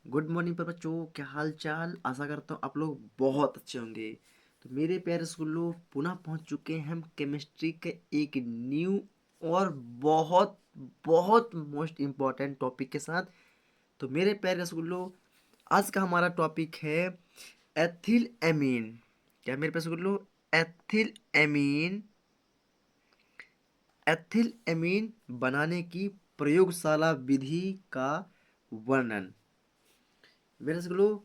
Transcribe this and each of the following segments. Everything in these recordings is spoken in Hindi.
गुड मॉर्निंग पर बच्चों, क्या हाल चाल। आशा करता हूँ आप लोग बहुत अच्छे होंगे। तो मेरे प्यारे स्कूलों, पुनः पहुँच चुके हैं हम केमिस्ट्री के एक न्यू और बहुत बहुत मोस्ट इम्पॉर्टेंट टॉपिक के साथ। तो मेरे प्यारे स्कूलों, आज का हमारा टॉपिक है एथिल एमीन। क्या मेरे प्यारे स्कूलों? Ethyl amine. एथिल एमीन बनाने की प्रयोगशाला विधि का वर्णन। मेरे स्कूलों,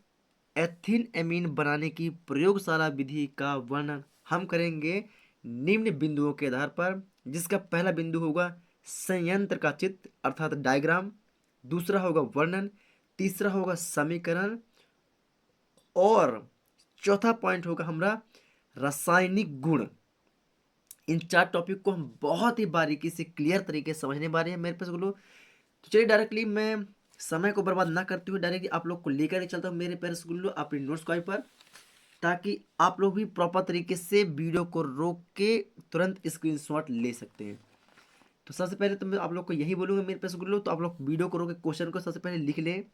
एथिल एमीन बनाने की प्रयोगशाला विधि का वर्णन हम करेंगे निम्न बिंदुओं के आधार पर, जिसका पहला बिंदु होगा संयंत्र का चित्र अर्थात डायग्राम, दूसरा होगा वर्णन, तीसरा होगा समीकरण, और चौथा पॉइंट होगा हमारा रासायनिक गुण। इन चार टॉपिक को हम बहुत ही बारीकी से क्लियर तरीके से समझने वाले हैं मेरे पास बोलो। तो चलिए डायरेक्टली मैं समय को बर्बाद ना करते हुए डायरेक्टली आप लोग को लेकर ही चलता हूँ मेरे पेरेंट्स गुल्लू अपनी नोट्स कॉपी पर, ताकि आप लोग भी प्रॉपर तरीके से वीडियो को रोक के तुरंत स्क्रीनशॉट ले सकते हैं। तो सबसे पहले तो मैं आप लोग को यही बोलूँगा मेरे पेरेंट्स गुल्लू, तो आप लोग वीडियो को रोक के क्वेश्चन को सबसे पहले लिख लें।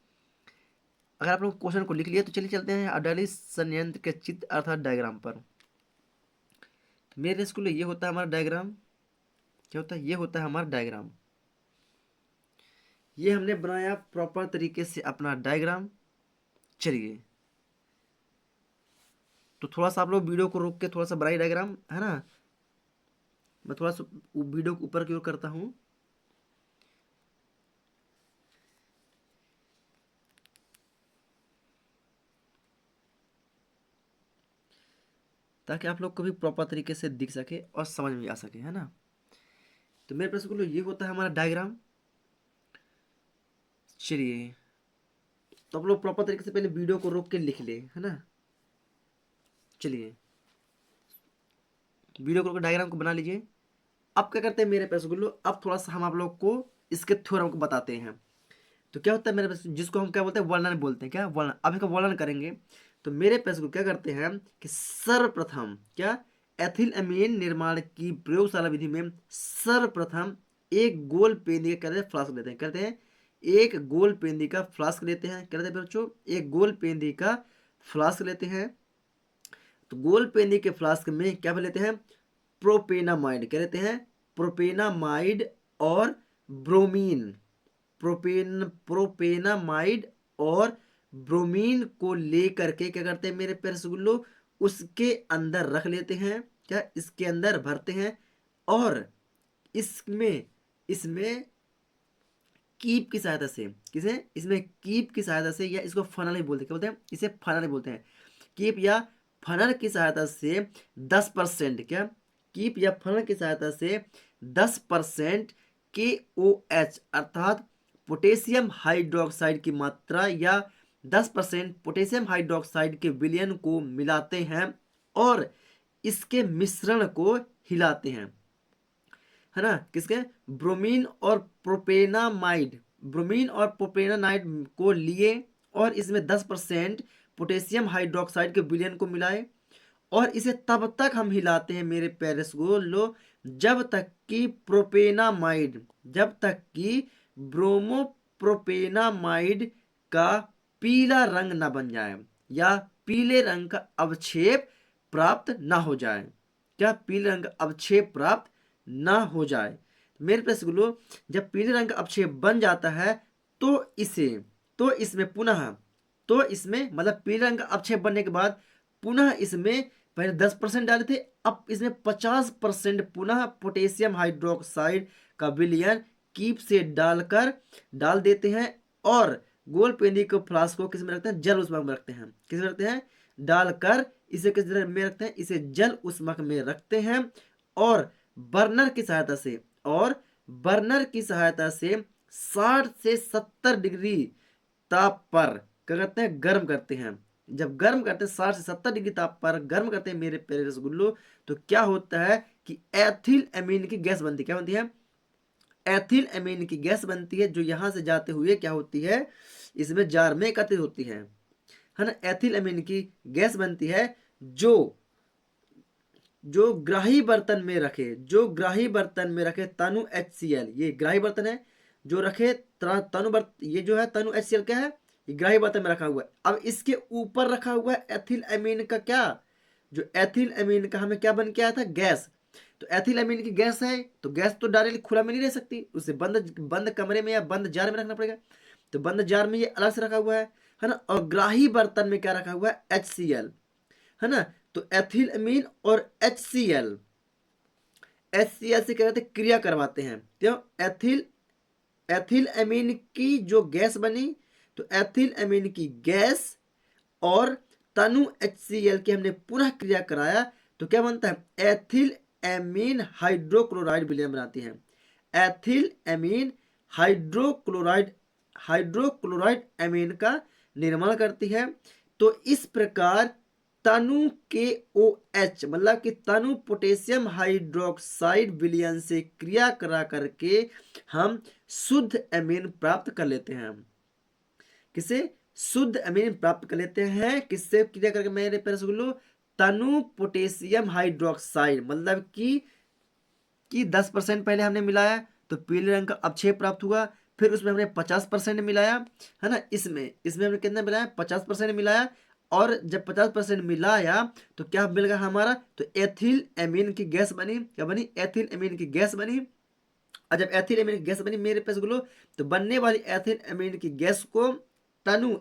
अगर आप लोग क्वेश्चन को लिख लिया तो चलिए चलते हैं अडाली संयंत्र के चित्र अर्थात डायग्राम पर। तो मेरे स्कूल ये होता है हमारा डायग्राम। क्या होता है? ये होता है हमारा डायग्राम। ये हमने बनाया प्रॉपर तरीके से अपना डायग्राम। चलिए, तो थोड़ा सा आप लोग वीडियो को रोक के थोड़ा सा बनाइए डायग्राम, है ना। मैं थोड़ा सा वीडियो को ऊपर की ओर करता हूँ, ताकि आप लोग को भी प्रॉपर तरीके से दिख सके और समझ में आ सके, है ना। तो मेरे प्रश्न को ये होता है हमारा डायग्राम। चलिए, तो आप लोग प्रॉपर तरीके से पहले वीडियो को रोक के लिख ले, है ना। चलिए, वीडियो को रोक के डायग्राम को बना लीजिए। अब क्या करते हैं मेरे पैसे गुल्लू, अब थोड़ा सा हम आप लोग को इसके थ्योरम को बताते हैं। तो क्या होता है मेरे पास, जिसको हम क्या बोलते हैं, वर्णन बोलते हैं। क्या वर्णन? अब इसका वर्णन करेंगे। तो मेरे पैसे को क्या करते हैं कि सर्वप्रथम क्या, एथिल अमीन निर्माण की प्रयोगशाला विधि में सर्वप्रथम एक गोल पेंदी का फ्लास्क लेते हैं। कहते हैं एक गोल पेंदी का फ्लास्क लेते हैं। कहते हैं बच्चों, एक गोल पेंदी का फ्लास्क लेते हैं। तो गोल पेंदी के फ्लास्क में क्या लेते हैं? प्रोपेनामाइड। क्या लेते हैं? प्रोपेनामाइड और ब्रोमीन। प्रोपेनामाइड और ब्रोमीन को लेकर के क्या करते हैं मेरे प्यारे रसगुल्लो, उसके अंदर रख लेते हैं। क्या? इसके अंदर भरते हैं। और इसमें इसमें कीप की सहायता से, किसे? इसमें कीप की सहायता से, या इसको फनल ही बोलते हैं। क्या बोलते हैं? इसे फनल ही बोलते हैं। कीप या फनल की सहायता से 10%, क्या, कीप या फनल की सहायता से 10% के ओ एच अर्थात पोटेशियम हाइड्रोक्साइड की मात्रा, या 10% पोटेशियम हाइड्रोक्साइड के विलयन को मिलाते हैं और इसके मिश्रण को हिलाते हैं, है ना। किसके? ब्रोमीन और प्रोपेनामाइड। ब्रोमीन और प्रोपेनामाइड को लिए और इसमें 10% पोटेशियम हाइड्रोक्साइड के विलयन को मिलाए, और इसे तब तक हम हिलाते हैं मेरे पेरेस को लो, जब तक कि प्रोपेनामाइड, जब तक कि ब्रोमोप्रोपेनामाइड का पीला रंग ना बन जाए, या पीले रंग का अवक्षेप प्राप्त ना हो जाए। क्या? पीले रंग का अवक्षेप प्राप्त ना हो जाए। मेरे प्रश्न गुलो, जब पीले रंग का अवक्षेप बन जाता है तो इसे, तो इसमें पुनः, तो इसमें मतलब पीले रंग का अवक्षेप बनने के बाद पुनः इसमें पहले 10% डाले थे, अब इसमें 50% पुनः पोटेशियम हाइड्रोक्साइड का विलयन कीप से डालकर डाल देते हैं, और गोल पेंदी के फ्लास्क को किस में रखते हैं? जल उष्माक में रखते हैं। किस में रखते हैं? डालकर इसे किस में रखते हैं? इसे जल उष्माक में रखते हैं, और बर्नर की सहायता से, और बर्नर की सहायता से 60 से 70 डिग्री ताप पर क्या करते हैं? गर्म करते हैं। जब गर्म करते हैं 60 से 70 डिग्री ताप पर गर्म करते हैं मेरे प्यारे रसगुल्लो, तो क्या होता है कि एथिल एमीन की गैस बनती है। क्या बनती है? एथिल एमीन की गैस बनती है, जो यहां से जाते हुए क्या होती है? इसमें जार में एकत्रित होती है ना। एथिल एमीन की गैस बनती है, जो जो ग्राही बर्तन में रखे, जो ग्राही बर्तन में रखे तनु HCl, ये ग्राही बर्तन है जो रखे तनु बर्तन, ये जो है तनु HCl क्या है? ये ग्राही बर्तन में रखा हुआ है। अब इसके ऊपर रखा हुआ है एथिल अमीन का क्या, जो एथिल अमीन का हमें क्या बन के आया था, गैस। तो एथिल अमीन की गैस है, तो गैस तो डायरेक्टली खुला में नहीं रह सकती, उसे बंद बंद कमरे में या बंद जार में रखना पड़ेगा। तो बंद जार में ये अलग से रखा हुआ है ना। और ग्राही बर्तन में क्या रखा हुआ है, HCl, है ना। तो एथिल अमीन और HCl से क्या कहते हैं, क्रिया करवाते हैं। क्यों, एथिल अमीन की जो गैस बनी, तो एथिल अमीन की गैस और तनु HCl की हमने पुनः क्रिया कराया, तो क्या बनता है, एथिल एमीन हाइड्रोक्लोराइड विलयन बनाती है। एथिल एमीन हाइड्रोक्लोराइड एमीन का निर्माण करती है। तो इस प्रकार तनु के OH मतलब कि तनु पोटेशियम हाइड्रोक्साइड विलयन से क्रिया करा करके हम शुद्ध एमीन प्राप्त कर लेते हैं। किसे, शुद्ध अमीन प्राप्त कर लेते हैं, किससे क्रिया करके, मेरे प्यारे सुन, तनु पोटेशियम हाइड्रोक्साइड, मतलब कि 10% पहले हमने मिलाया तो पीले रंग का अवक्षेप प्राप्त हुआ, फिर उसमें हमने 50% मिलाया, है ना। इसमें हमने कितना मिलाया, 50% मिलाया। और जब 50% मिलाया तो क्या मिल गया हमारा, तो एथिल एमीन की गैस बनी। क्या बनी, एथिल एमीन की गैस बनी। और जब एथिल एमीन की गैस बनी मेरे पास गुलो, तो बनने वाली एथिल एमीन की गैस को तनु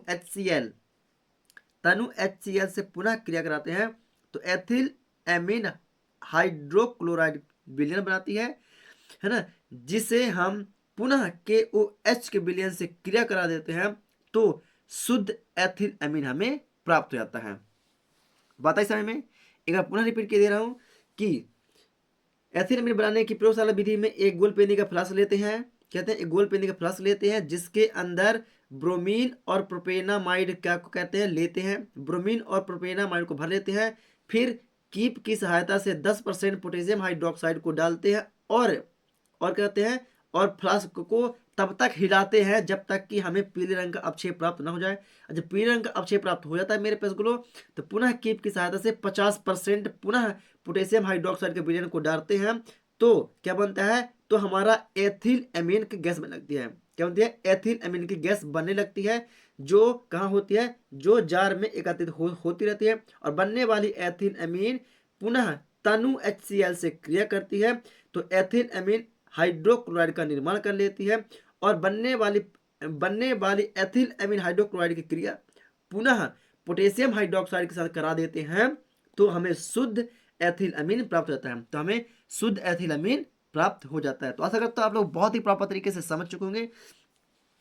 HCl से पुनः क्रिया कराते हैं, तो एथिल एमीन हाइड्रोक्लोराइड विलयन बनाती है ना, जिसे हम पुनः KOH के विलयन से क्रिया करा देते हैं, तो शुद्ध एथिल एमीन हमें प्राप्त हो जाता है। बात है समझ में। एक बार पुनः रिपीट कर दे रहा हूं कि एथिल अमीन बनाने की प्रयोगशाला विधि में एक गोल पेनी का फ्लास्क लेते हैं, कहते हैं एक गोल पेनी का फ्लास्क लेते हैं, जिसके अंदर ब्रोमीन और प्रोपेनामाइड क्या को कहते हैं, लेते हैं। ब्रोमीन और प्रोपेनामाइड को भर लेते हैं, फिर कीप की सहायता से 10% पोटेशियम हाइड्रोक्साइड को डालते हैं, और कहते हैं, और फ्लास्क को तब तक हिलाते हैं जब तक कि हमें पीले रंग का अवक्षेप प्राप्त ना हो जाए। जब पीले रंग का अवक्षेप प्राप्त हो जाता है मेरे पास गुलो, तो पुनः कीप की सहायता से 50% पुनः पोटेशियम हाइड्रोक्साइड के विलयन को डालते हैं, तो क्या बनता है, तो हमारा एथिल एमीन की गैस बनने लगती है। क्या बनती है, एथिल एमीन की गैस बनने लगती है, जो कहाँ होती है, जो जार में एकत्रित होती रहती है। और बनने वाली एथिल एमीन पुनः तनु HCl से क्रिया करती है, तो एथिल एमीन हाइड्रोक्लोराइड का निर्माण कर लेती है, और बनने वाली एथिल एमीन हाइड्रोक्लोराइड की क्रिया पुनः पोटेशियम हाइड्रोक्साइड के साथ करा देते हैं, तो हमें शुद्ध एथिल अमीन प्राप्त हो जाता है। तो हमें शुद्ध एथिल अमीन प्राप्त हो जाता है। तो आशा करता हूं आप लोग बहुत ही प्रॉपर तरीके से समझ चुके होंगे,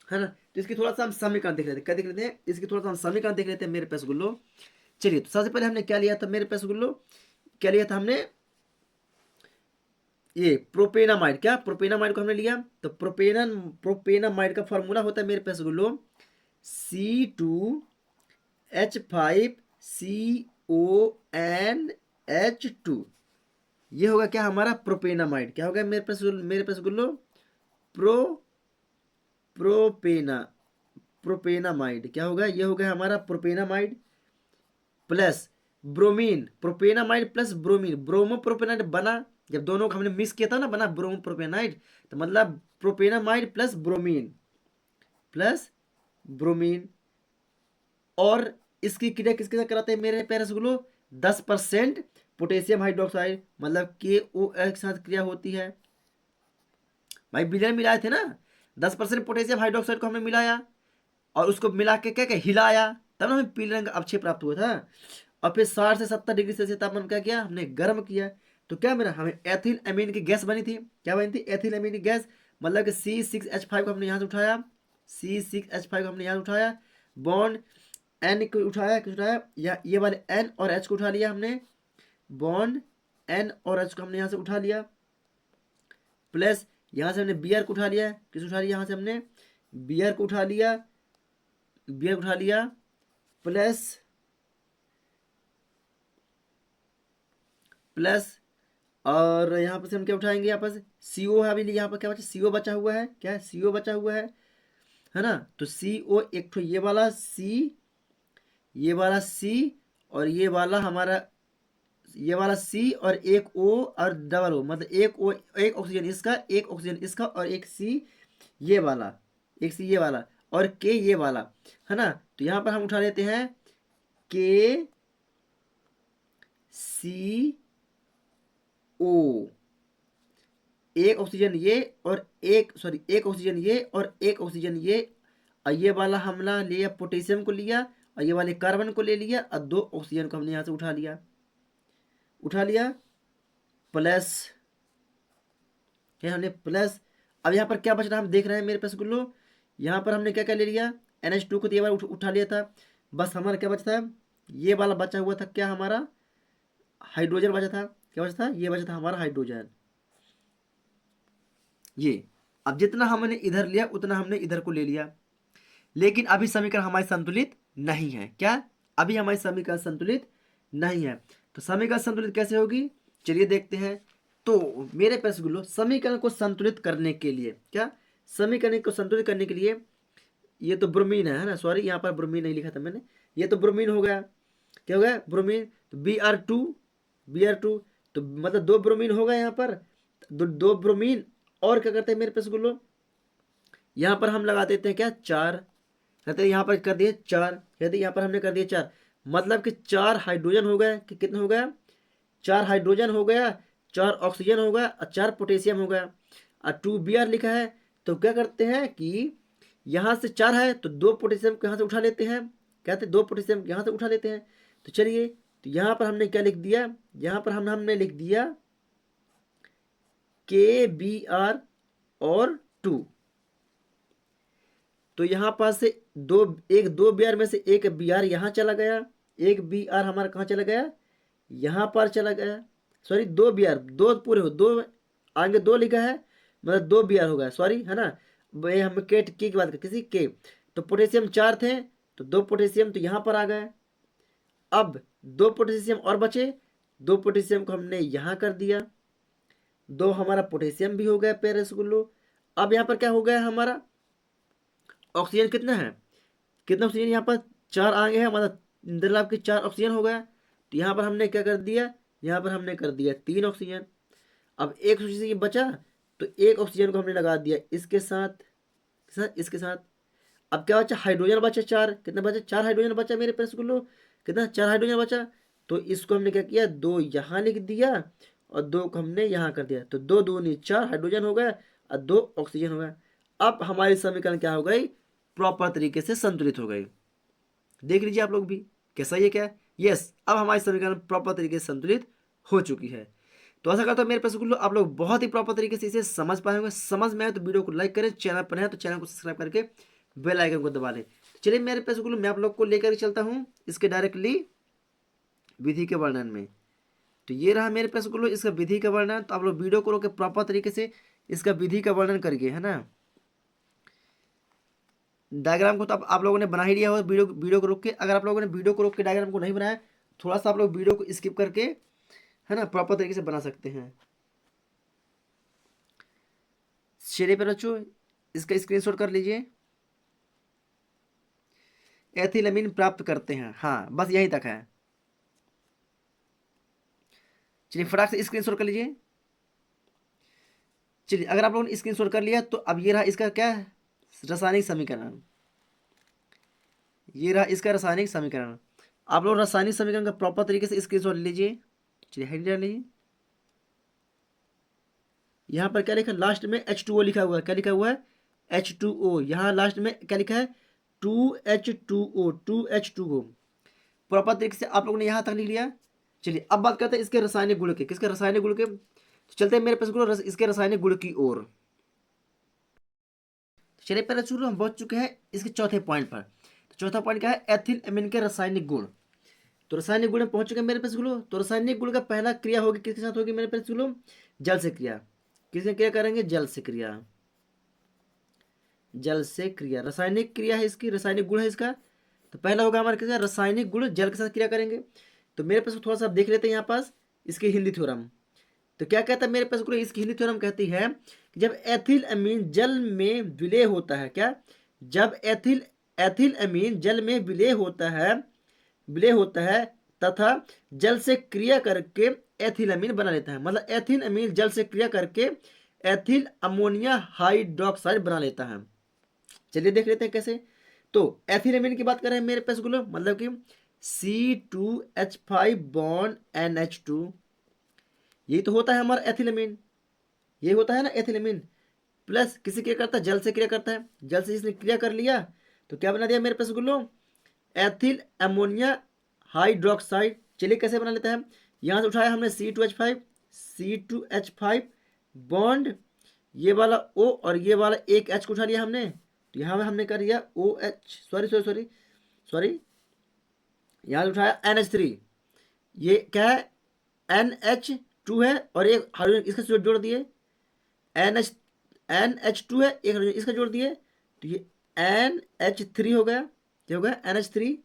है ना। तो इसकी थोड़ा सा हम समीकरण देख लेते हैं, क्या देख लेते हैं, इसकी थोड़ा सा हम समीकरण देख लेते हैं मेरे पैस गुल्लो। चलिए, तो सबसे पहले हमने क्या लिया था मेरे पैस गुल्लो, क्या लिया था हमने, ये प्रोपेनामाइड। क्या, प्रोपेनामाइड को हमने लिया, तो प्रोपेनामाइड का फॉर्मूला होता है मेरे पास गुलो C2H5CONH2। ये होगा क्या हमारा प्रोपेनामाइड। क्या होगा मेरे पास गुल्लो, प्रोपेनामाइड। क्या होगा, ये होगा हमारा प्रोपेनामाइड प्लस ब्रोमीन, प्रोपेनामाइड प्लस ब्रोमीन, ब्रोमोप्रोपेनाइड बना, जब दोनों को हमने मिक्स किया था ना, बना ब्रोमोप्रोपेनाइड, तो मतलब प्रोपेनामाइड प्लस ब्रोमीन। और इसकी क्रिया किसके साथ कराते हैं मेरे प्यारे रसगुल्लो, 10% पोटेशियम हाइड्रोक्साइड मतलब KOH के साथ क्रिया होती है। भाई विलयन मिलाए थे ना, 10% पोटेशियम हाइड्रोक्साइड को हमने मिलाया, और उसको मिला के क्या हिलाया, तब ना हमें पीले रंग का अवक्षेप प्राप्त हुआ था। और फिर 60 से 70 डिग्री सेल्सियस तापमान क्या किया हमने, गर्म किया, तो क्या मेरा हमें एथिल अमीन की गैस बनी थी। क्या बनी थी, एथिल अमीन की गैस, मतलब कि C6H5 को हमने यहाँ से उठाया, C6H5 को हमने यहाँ उठाया, बॉन्ड N को उठाया, किस उठाया, या ये वाले N और H को उठा लिया हमने, बॉन्ड N और H को हमने यहाँ से उठा लिया, प्लस यहाँ से हमने Br को उठा लिया, किस उठा लिया, यहाँ से हमने Br को उठा लिया, प्लस और यहाँ पर से हम क्या उठाएंगे, यहाँ पर CO है, अभी यहाँ पर क्या बचा, CO बचा हुआ है, क्या है, CO बचा हुआ है ना। तो CO एक तो ये वाला C और ये वाला हमारा ये वाला C और एक O और डबल O, मतलब एक ऑक्सीजन इसका, एक ऑक्सीजन इसका, और एक C ये वाला, एक C ये वाला, और के ये वाला, है ना। तो यहाँ पर हम उठा लेते हैं के सी ओ, एक ऑक्सीजन ये और एक ऑक्सीजन ये और एक ऑक्सीजन ये, और ये वाला हमला लिया पोटेशियम को लिया, और ये वाले कार्बन को ले लिया, और दो ऑक्सीजन को हमने यहाँ से उठा लिया प्लस, हमने प्लस। अब यहाँ पर क्या बच रहा है हम देख रहे हैं मेरे पास गुल्लो, यहाँ पर हमने क्या क्या ले लिया, NH2 को तो ये बार उठा लिया था, बस हमारा क्या बचा था, ये वाला बचा हुआ था, क्या हमारा हाइड्रोजन बचा था, क्या बचा था, ये बचा था हमारा हाइड्रोजन। ये अब जितना हमने इधर लिया उतना हमने इधर को ले लिया, लेकिन अभी समीकरण हमारी संतुलित नहीं है। क्या, अभी हमारी समीकरण संतुलित नहीं है। तो समीकरण संतुलित कैसे होगी, चलिए देखते हैं। तो मेरे पास गुल्लो समीकरण को संतुलित करने के लिए, क्या समीकरण को संतुलित करने के लिए, ये तो ब्रोमीन है ना, सॉरी यहाँ पर ब्रोमीन नहीं लिखा था मैंने, ये तो ब्रोमीन हो गया, क्या हो गया ब्रोमीन, तो Br2 तो मतलब दो ब्रोमीन होगा यहाँ पर, दो ब्रोमीन, और क्या करते हैं मेरे पास गुल्लो, यहाँ पर हम लगा देते हैं क्या 4, कहते हैं यहाँ पर कर दिए 4, कहते हैं यहाँ पर हमने कर दिए 4, मतलब कि 4 हाइड्रोजन हो गया, कि कितना हो गया, 4 हाइड्रोजन हो गया, 4 ऑक्सीजन हो गया और 4 पोटेशियम हो गया, और 2Br लिखा है। तो क्या करते हैं कि यहाँ से 4 है तो 2 पोटेशियम को यहाँ से उठा लेते हैं, कहते हैं 2 पोटेशियम यहाँ से उठा लेते हैं। तो चलिए, तो यहाँ पर हमने क्या लिख दिया, यहाँ पर हमने लिख दिया KBr और 2। तो यहाँ पास से दो Br में से एक Br यहाँ चला गया, एक Br हमारा कहाँ चला गया, यहाँ पर चला गया, सॉरी 2Br, दो पूरे हो, दो आगे 2 लिखा है, मतलब 2Br हो गया, सॉरी है ना, हम के की बात करें किसी के, तो पोटेशियम 4 थे तो 2 पोटेशियम तो यहाँ पर आ गए। अब 2 पोटेशियम और बचे, 2 पोटेशियम को हमने यहाँ कर दिया, 2 हमारा पोटेशियम भी हो गया प्यारे रसगुल्लो। अब यहाँ पर क्या हो गया हमारा ऑक्सीजन, कितना है, कितना ऑक्सीजन यहाँ पर 4 आगे है, मतलब इंद्रलाभ के 4 ऑक्सीजन हो गया। तो यहाँ पर हमने क्या कर दिया, यहाँ पर हमने कर दिया 3 ऑक्सीजन। अब एक ऑक्सीजन बचा तो एक ऑक्सीजन को हमने लगा दिया इसके साथ, इसके साथ। अब क्या बचा, हाइड्रोजन बचा 4, कितना बचा, 4 हाइड्रोजन बचा मेरे पास गुल्लो, कितना 4 हाइड्रोजन बचा। तो इसको हमने क्या किया, 2 यहाँ लिख दिया और 2 को हमने यहाँ कर दिया, तो 2 दूनी 4 हाइड्रोजन हो गया और 2 ऑक्सीजन हो गया। अब हमारी समीकरण क्या हो गई, प्रॉपर तरीके से संतुलित हो गई। देख लीजिए आप लोग भी कैसा ये क्या, यस, अब हमारी समीकरण प्रॉपर तरीके से संतुलित हो चुकी है। तो ऐसा करता हूँ मेरे पास गुल्लो आप लोग बहुत ही प्रॉपर तरीके से इसे समझ पाए होंगे। समझ में आए तो वीडियो को लाइक करें, चैनल पर है तो चैनल को सब्सक्राइब करके बेल आइकन को दबा लें। चलिए मेरे पास गुल्लो मैं आप लोग को लेकर चलता हूँ इसके डायरेक्टली विधि के वर्णन में। तो ये रहा मेरे पास गुल्लो इसका विधि का वर्णन। तो आप लोग वीडियो को रोक के प्रॉपर तरीके से इसका विधि का वर्णन करिए, है ना। डायग्राम को तो आप लोगों ने बना ही लिया हो वीडियो को रोक के। अगर आप लोगों ने वीडियो को रोक के डायग्राम को नहीं बनाया, थोड़ा सा आप लोग वीडियो को स्किप करके, है ना, प्रॉपर तरीके से बना सकते हैं। चलिए पे बच्चों इसका स्क्रीनशॉट कर लीजिए। एथिलमीन प्राप्त करते हैं, हाँ बस यहीं तक है। चलिए फटाक से स्क्रीनशॉट कर लीजिए। चलिए अगर आप लोगों ने स्क्रीनशॉट कर लिया तो अब ये रहा इसका क्या रासायनिक समीकरण, ये रहा इसका रासायनिक समीकरण। आप लोग रासायनिक समीकरण का प्रॉपर तरीके से स्क्रीनशॉट लीजिए। चलिए हेड डाल लीजिए। यहाँ पर क्या लिखा, लास्ट में H2O लिखा हुआ है, क्या लिखा हुआ है H2O। यहाँ लास्ट में क्या लिखा है 2H2O। प्रॉपर तरीके से आप लोगों ने यहाँ तक लिख लिया। चलिए अब बात करते हैं इसके रासायनिक गुण के, किसके रासायनिक गुण के। तो चलते हैं मेरे पास इसके रासायनिक गुण की ओर। चलिए पहले शुरू हम पहुंच चुके हैं इसके चौथे पॉइंट पर। तो चौथा पॉइंट क्या है, एथिल एमीन के रासायनिक गुण। तो रासायनिक गुण में पहुंच चुके हैं मेरे पास गुलो। तो रासायनिक गुण का पहला क्रिया होगी किसके साथ होगी मेरे पास गुलो, जल से क्रिया। किससे क्रिया करेंगे, जल से क्रिया, जल से क्रिया। रासायनिक क्रिया है इसकी, रासायनिक गुण है इसका। तो पहला होगा हमारे किसका, रासायनिक गुण जल के साथ क्रिया करेंगे। तो मेरे पास थोड़ा सा देख लेते हैं यहाँ पास इसकी हिंदी थ्योरम। तो क्या कहता है मेरे पास गुलो, इसकी हिंदी थ्योरम कहती है कि जब एथिल अमीन जल में विलय होता है, क्या, जब एथिल अमीन जल में विलय होता है तथा जल से क्रिया करके एथिल अमीन बना लेता है। मतलब एथिल अमीन जल से क्रिया करके एथिल अमोनिया हाइड्रोक्साइड बना लेता है। चलिए देख लेते हैं कैसे। तो एथिलेमिन की बात कर रहे हैं मेरे पास गुलो, मतलब कि C2H5 बॉन्ड NH2, यही तो होता है हमारा एथिलेमिन, ये होता है ना एथिलेमिन। प्लस किसी क्रिया करता है, जल से क्रिया करता है, जल से जिसने क्रिया कर लिया तो क्या बना दिया मेरे पास गुलो, एथिल अमोनिया हाइड्रोक्साइड। चलिए कैसे बना लेते हैं, यहाँ से उठाया हमने C2H5 बॉन्ड, ये वाला O और ये वाला एक H को उठा लिया हमने, तो यहाँ में हमने कर दिया OH, sorry sorry sorry sorry, यहाँ से उठाया NH3, ये क्या है NH2 है, और एक हाइड्रोजन इसका जोड़ दिए, NH2 है, एक हाइड्रोजन इसका जोड़ दिए, तो ये NH3 हो गया, क्या हो गया NH3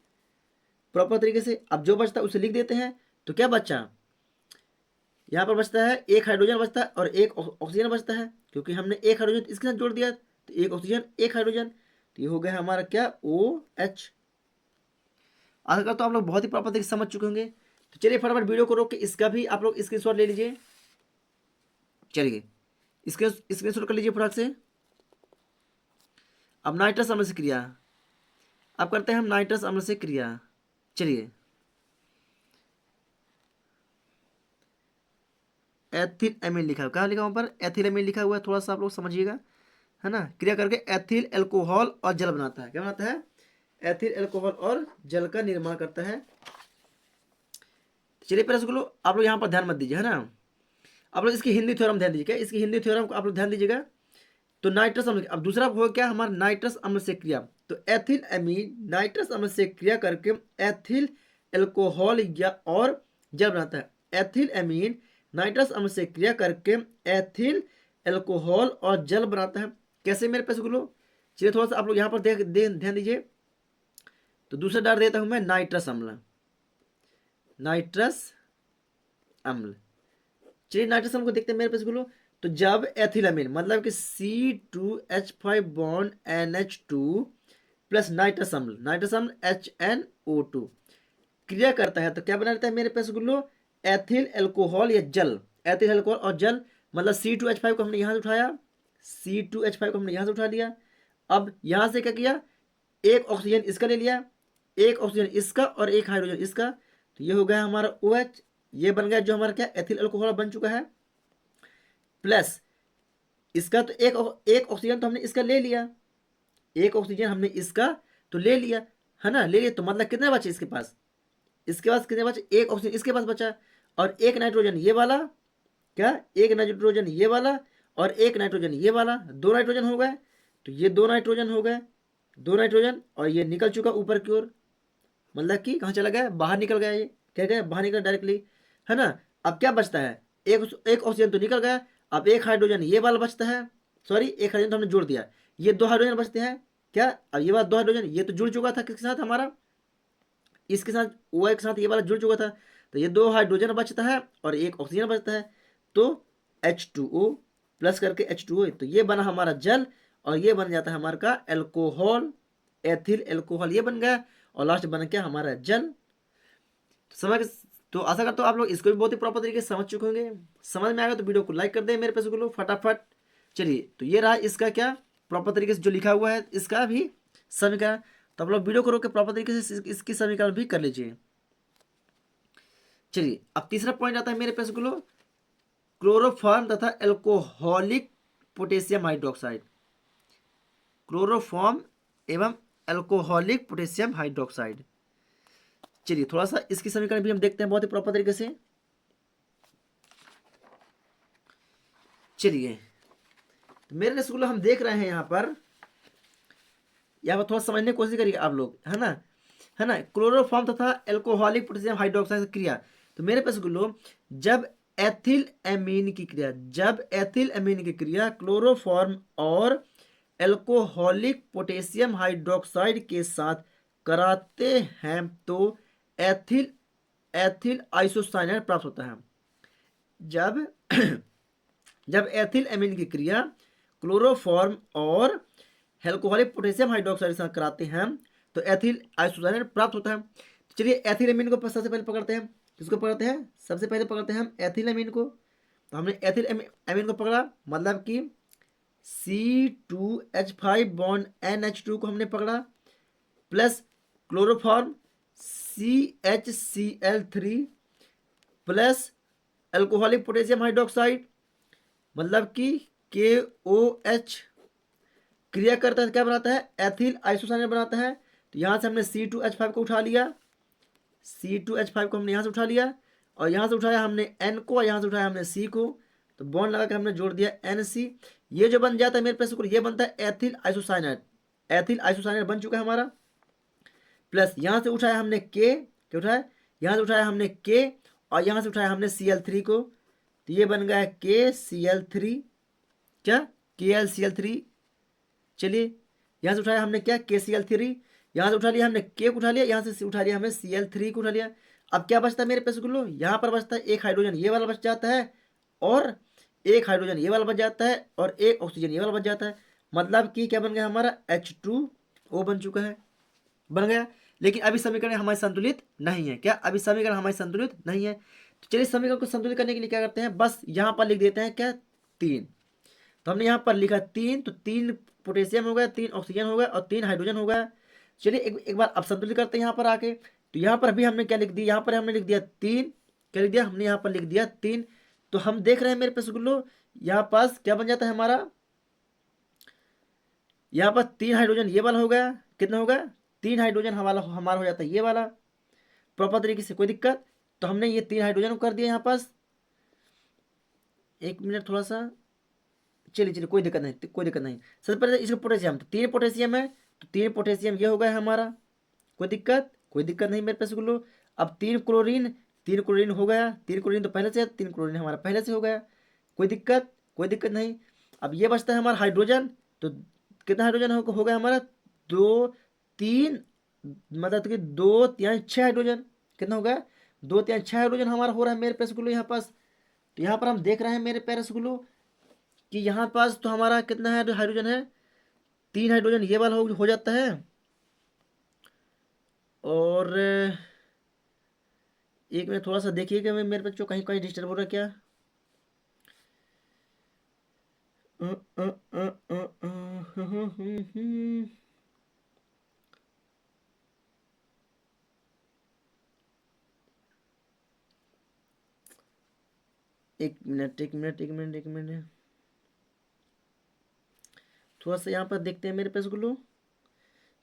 प्रॉपर तरीके से। अब जो बचता है उसे लिख देते हैं, तो क्या बचा, यहाँ पर बचता है एक हाइड्रोजन बचता है और एक ऑक्सीजन बचता है, क्योंकि हमने एक हाइड्रोजन इसके साथ जोड़ दिया, तो एक ऑक्सीजन एक हाइड्रोजन, तो ये हो गया हमारा क्या OH। आजकल तो आप लोग बहुत ही प्रॉपर तरीके से समझ चुके होंगे। तो चलिए फटाफट वीडियो को रोक के इसका भी आप लोग स्क्रीनशॉट ले लीजिए। चलिए स्क्रीनशॉट कर लीजिए फटाक से। अब नाइट्रस अम्ल से क्रिया, अब करते हैं हम नाइट्रस अम्ल से क्रिया। चलिए एथिल एमीन लिखा है, कहाँ लिखा वहाँ पर एथिल एमीन लिखा हुआ है, थोड़ा सा आप लोग समझिएगा, है ना। क्रिया करके एथिल एल्कोहल और जल बनाता है, क्या बनाता है, एथिल एल्कोहल और जल का निर्माण करता है। चलिए पहले आप लोग यहाँ पर ध्यान मत दीजिए, है ना, आप लोग इसकी हिंदी थ्योरम ध्यान दीजिएगा, इसकी हिंदी थ्योरम को आप लोग ध्यान दीजिएगा। तो नाइट्रस अम्ल, अब दूसरा हो क्या हमारा नाइट्रस अम्ल से क्रिया, तो एथिल एमीन नाइट्रस अम्ल से क्रिया करके एथिल एल्कोहल या और जल बनाता है। एथिल एमीन नाइट्रस अम्ल से क्रिया करके एथिल एल्कोहल और जल बनाता है। कैसे मेरे पास गुलो, चलिए थोड़ा सा आप लोग यहाँ पर ध्यान दीजिए। तो दूसरा डाल देता हूं मैं नाइट्रस अम्ल, नाइट्रस अम्ल। चलिए नाइट्रस अम्ल को देखते हैं मेरे पास गुलो। तो जब एथिलामीन मतलब कि C2H5 bond NH2 plus nitrous अम्ल HNO2 क्रिया करता है, तो क्या बना रहता है मेरे पास गुल्लो, एथिल एल्कोहल या जल, एथिल एल्कोहल और जल, मतलब C2H5 को हमने यहाँ से उठाया, C2H5 को हमने यहाँ से उठा लिया। अब यहाँ से क्या किया, एक ऑक्सीजन इसका ले लिया, एक ऑक्सीजन इसका और एक हाइड्रोजन इसका, तो ये हो गया हमारा OH, ये बन गया जो हमारा क्या एथिल एल्कोहल बन चुका है। प्लस इसका तो एक ऑक्सीजन तो हमने इसका ले लिया, एक ऑक्सीजन हमने इसका तो ले लिया, है ना, ले लिया, तो मतलब कितने बचे इसके पास, इसके पास कितने बचे, एक ऑक्सीजन इसके पास बचा, और एक नाइट्रोजन ये वाला, क्या एक नाइट्रोजन ये वाला और एक नाइट्रोजन ये वाला, दो नाइट्रोजन हो गए, तो ये दो नाइट्रोजन हो गए, दो नाइट्रोजन, और ये निकल चुका ऊपर की ओर, मतलब कि कहाँ चला गया, बाहर निकल गया, ये क्या गया बाहर निकल डायरेक्टली, है ना। अब क्या बचता है, एक ऑक्सीजन तो निकल गया, अब एक हाइड्रोजन ये वाला बचता है, सॉरी एक हाइड्रोजन तो हमने जोड़ दिया, ये दो हाइड्रोजन बचते हैं, क्या अब ये वाला दो हाइड्रोजन ये तो जुड़ चुका था किसके साथ हमारा, इसके साथ OH के साथ ये वाला जुड़ चुका था, तो ये दो हाइड्रोजन बचता है और एक ऑक्सीजन बचता है, तो H2O प्लस करके H2O, तो ये बना हमारा जल, और ये बन जाता है हमारा का एल्कोहल, एथिल एल्कोहल ये बन गया, और लास्ट बन गया हमारा जल। समझ, तो आशा करता हूँ आप लोग इसको भी बहुत ही प्रॉपर तरीके से समझ चुके होंगे। समझ में आएगा तो वीडियो को लाइक कर दे मेरे पैसे को लो फटाफट। चलिए तो ये रहा इसका क्या प्रॉपर तरीके से जो लिखा हुआ है इसका भी समीकरण, तो आप लोग वीडियो को रोक के प्रॉपर तरीके से इसकी समीकरण भी कर लीजिए। चलिए अब तीसरा पॉइंट आता है मेरे पैसे को लो, क्लोरोफॉर्म तथा एल्कोहलिक पोटेशियम हाइड्रोक्साइड, क्लोरोफॉर्म एवं एल्कोहलिक पोटेशियम हाइड्रोक्साइड। चलिए थोड़ा सा इसकी समीकरण भी हम देखते हैं बहुत ही प्रॉपर तरीके से। चलिए तो मेरे स्कूल हम देख रहे हैं यहाँ पर थोड़ा समझने की कोशिश करिए आप लोग, है ना, क्लोरोफॉर्म तथा एल्कोहलिक पोटेशियम हाइड्रोक्साइड की क्रिया। तो मेरे पास गुलो जब एथिल एमीन की क्रिया, जब एथिल एमीन की क्रिया क्लोरोफॉर्म और एल्कोहलिक पोटेशियम हाइड्रोक्साइड के साथ कराते हैं तो एथिल एथिल आइसोसाइनाइड प्राप्त होता है। जब जब एथिल एमीन की क्रिया क्लोरोफॉर्म और एल्कोहलिक पोटेशियम हाइड्रोक्साइड के साथ कराते हैं तो एथिल आइसोसाइनाइड प्राप्त होता है। तो चलिए एथिल एमीन को सबसे पहले पकड़ते हैं, किसको पकड़ते हैं, सबसे पहले पकड़ते हैं हम एथिल एमीन को। तो हमने एथिल एमीन को पकड़ा, मतलब कि C2H5 बॉन्ड NH2 को हमने पकड़ा, plus chloroform CHCl3 plus alcoholic potassium hydroxide, मतलब कि KOH क्रिया करता है, क्या बनाता है, एथिल आइसोसाइनेट बनाता है। तो यहाँ से हमने C2H5 को उठा लिया, C2H5 को हमने यहाँ से उठा लिया, और यहाँ से उठाया हमने N को, और यहाँ से उठाया हमने C को, तो बॉन्ड लगा के हमने जोड़ दिया NC। ये जो बन जाता है मेरे पास, ये बनता है एथिल आइसोसाइनेट। एथिल आइसोसाइनेट बन चुका है हमारा। प्लस यहाँ से उठाया हमने K, क्या उठाया, यहाँ से उठाया हमने K, और यहाँ से उठाया हमने Cl3 को, तो ये बन गया KCl3, क्या, KCl3। चलिए यहाँ से उठाया हमने क्या, KCl3, यहाँ से उठा लिया हमने K को उठा लिया, यहाँ से उठा लिया हमने Cl3 को उठा लिया। अब क्या बचता है मेरे पास गुल्लो, यहाँ पर बचता है एक हाइड्रोजन ये वाला बच जाता है, और एक हाइड्रोजन ये वाला बच जाता है, और एक ऑक्सीजन ये वाला बच जाता है। मतलब कि क्या बन गया हमारा, H2O बन चुका है, बन गया। लेकिन अभी समीकरण हमारे संतुलित नहीं है, क्या, अभी समीकरण हमारे संतुलित नहीं है। तो चलिए समीकरण को संतुलित करने के लिए क्या करते हैं, बस यहाँ पर लिख देते हैं क्या, 3। तो हमने यहाँ पर लिखा 3, तो 3 पोटेशियम हो गया, 3 ऑक्सीजन हो गया, और 3 हाइड्रोजन हो गया। चलिए एक बार अब संतुलित करते हैं यहाँ पर आके। तो यहाँ पर अभी हमने क्या लिख दिया, यहाँ पर हमने लिख दिया 3, क्या लिख दिया हमने, यहाँ पर लिख दिया 3। तो हम देख रहे हैं मेरे पास गुल्लो, यहाँ पास क्या बन जाता है हमारा, यहाँ पर 3 हाइड्रोजन ये वाला हो गया, कितना होगा, 3 हाइड्रोजन हमारा हो जाता है ये वाला, प्रॉपर तरीके से, कोई दिक्कत। तो हमने ये 3 हाइड्रोजन को कर दिया यहाँ पास, एक मिनट थोड़ा सा, चलिए कोई दिक्कत नहीं, कोई दिक्कत नहीं। सबसे पहले इसका पोटेशियम, तो 3 पोटेशियम है, तो 3 पोटेशियम ये हो गया हमारा, कोई दिक्कत नहीं मेरे पास गुल्लो। अब 3 क्लोरीन, 3 क्लोरीन हो गया, 3 क्लोरीन तो पहले से है, 3 क्लोरीन हमारा पहले से हो गया, कोई दिक्कत नहीं। अब ये बचता है हमारा हाइड्रोजन, तो कितना हाइड्रोजन हो गया हमारा, 2 3, मतलब कि 2 3 6 हाइड्रोजन, कितना हो गया, 2 3 6 हाइड्रोजन हमारा हो रहा है मेरे पास गुल्लो यहाँ पास। तो यहाँ पर हम देख रहे हैं मेरे पैरस गुल्लो कि यहाँ पास तो हमारा कितना है हाइड्रोजन है, 3 हाइड्रोजन ये वाला हो जाता है। और एक मिनट थोड़ा सा देखिएगा, मेरे बच्चों कहीं कहीं डिस्टर्ब हो रहा है क्या, एक मिनट थोड़ा सा यहाँ पर देखते हैं मेरे पास गुल्लो,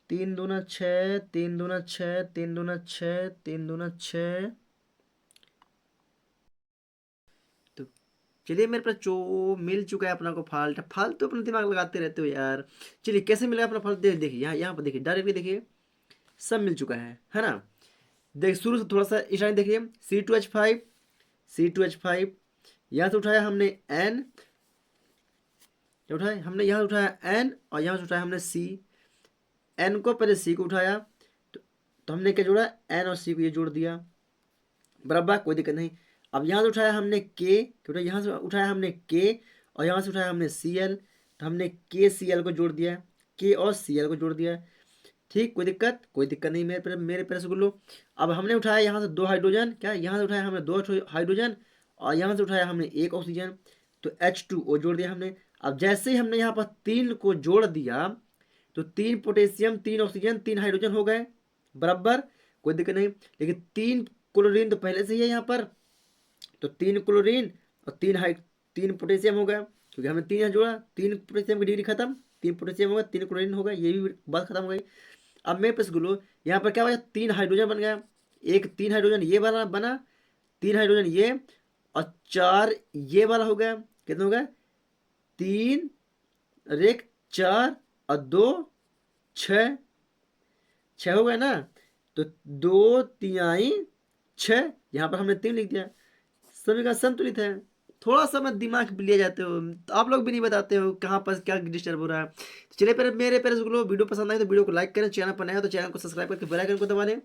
3 दूना 6, 3 दूना 6, 3 दूना 6, 3 दूना 6। तो चलिए मेरे पास जो मिल चुका है अपना को फालतू अपना दिमाग लगाते रहते हो यार। चलिए कैसे मिलेगा अपना फालतू, देखिए यहाँ पर देखिए, डायरेक्टली देखिए सब मिल चुका है ना। देख शुरू से थोड़ा सा स्टार्टिंग देखिए, C2H5 यहाँ से उठाया हमने N, उठाया हमने यहाँ से उठाया N, और यहाँ से उठाया हमने C। N को पहले C को उठाया, तो हमने क्या जोड़ा, N और C को ये जोड़ दिया, बराबर, कोई दिक्कत नहीं। अब यहाँ से उठाया हमने K, क्योंकि यहाँ से उठाया हमने K, और यहाँ से उठाया हमने Cl, तो हमने KCl को जोड़ दिया, K और Cl को जोड़ दिया, ठीक, कोई दिक्कत नहीं मेरे पैर से गुल्लो। अब हमने उठाया यहाँ से 2 हाइड्रोजन, क्या, यहाँ से उठाया हमने 2 हाइड्रोजन, और यहाँ से उठाया हमने 1 ऑक्सीजन, तो H2O जोड़ दिया हमने। अब जैसे ही हमने यहाँ पर 3 को जोड़ दिया, तो 3 पोटेशियम, 3 ऑक्सीजन, 3 हाइड्रोजन हो गए, बराबर, कोई दिक्कत नहीं। लेकिन 3 क्लोरीन तो पहले से ही है यहाँ पर, तो 3 क्लोरीन और 3 पोटेशियम हो गया, क्योंकि हमने 3 जोड़ा, 3 पोटेशियम की डिग्री खत्म, 3 पोटेशियम हो गया, 3 क्लोरीन हो गया, ये भी बात खत्म हो गई। अब मेरे पास गुलो यहाँ पर क्या हुआ, 3 हाइड्रोजन बन गया, एक 3 हाइड्रोजन ये वाला बना, 3 हाइड्रोजन ये, और 4 ये वाला हो गया, कितना हो गया, 3 और 1 4 और 2 6 हो गया ना। तो 2 3 6, यहाँ पर हमने 3 लिख दिया, सभी का संतुलित है। थोड़ा सा मैं दिमाग पे ले जाते हो, तो आप लोग भी नहीं बताते हो कहाँ पर क्या डिस्टर्ब हो रहा है। तो चलिए मेरे पेरेंट्स को वीडियो पसंद आए तो वीडियो को लाइक करें, चैनल पर नया है तो चैनल को सब्सक्राइब करके बेल आइकन को दबा लें,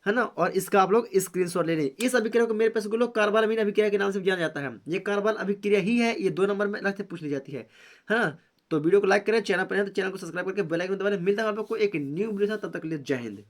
है ना। और इसका आप लोग स्क्रीनशॉट ले लें। इस अभिक्रिया को मेरे पास कार्बन अमीन अभिक्रिया के नाम से जाना जाता है। ये कार्बन अभिक्रिया ही है, ये 2 नंबर में अलग से पूछ ली जाती है ना। तो वीडियो को लाइक करें, चैनल पर नया तो चैनल को सब्सक्राइब करके बेल आइकन दबा लें। मिलता है आप लोग को एक न्यू वीडियो, तब तक के लिए जय हिंद।